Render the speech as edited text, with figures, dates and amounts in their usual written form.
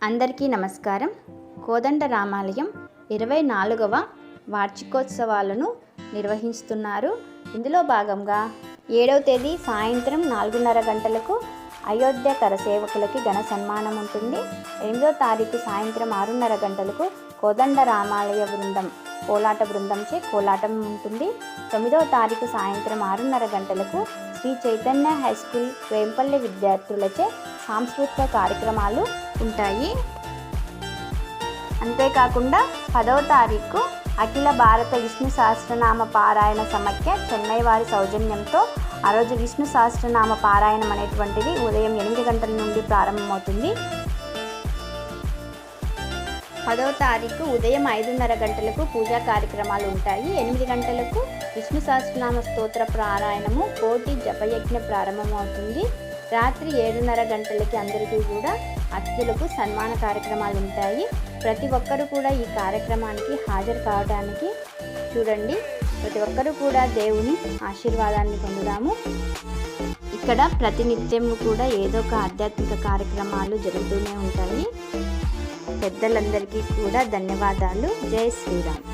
అందరికీ నమస్కారం. కోదండ రామాలయం 24వ వార్షికోత్సవాలను నిర్వహిస్తున్నారు. ఇందులో భాగంగా 7వ తేదీ సాయంత్రం 4:30 గంటలకు అయోధ్య కరసేవకులకి ఘన సన్మానం ఉంటుంది. 8వ తారీఖు సాయంత్రం 6:30 గంటలకు కోదండ రామాలయ బృందం కోలాట బృందంచే కోలాటం ఉంటుంది. 9వ తారీఖు సాయంత్రం 6:30 గంటలకు శ్రీ చైతన్య హై స్కూల్ వేంపల్లి విద్యార్థులచే సాంస్కృతిక కార్యక్రమాలు ఉంటాయి. అంతేకాకుండా 10వ తారీఖు అఖిల భారత విష్ణు సహస్రనామ పారాయణ సమాఖ్య చెన్నై వారి సౌజన్యంతో ఆ రోజు విష్ణు సహస్రనామ పారాయణం అనేటువంటిది ఉదయం 8 గంటల నుండి ప్రారంభమవుతుంది. 10వ తారీఖు ఉదయం 5:30 గంటలకు పూజా కార్యక్రమాలు ఉంటాయి. 8 గంటలకు విష్ణు సహస్రనామ స్తోత్ర పారాయణము కోటి జపయజ్ఞ ప్రారంభమవుతుంది. రాత్రి 7:30 గంటలకి అందరికీ కూడా అతిథులకు సన్మాన కార్యక్రమాలు ఉంటాయి. ప్రతి ఒక్కరూ కూడా ఈ కార్యక్రమానికి హాజరు కావడానికి చూడండి. ప్రతి ఒక్కరూ కూడా దేవుని ఆశీర్వాదాన్ని పొందుదాము. ఇక్కడ ప్రతినిత్యం కూడా ఏదో ఒక ఆధ్యాత్మిక కార్యక్రమాలు జరుగుతూనే ఉంటాయి. పెద్దలందరికీ కూడా ధన్యవాదాలు. జై శ్రీరామ్.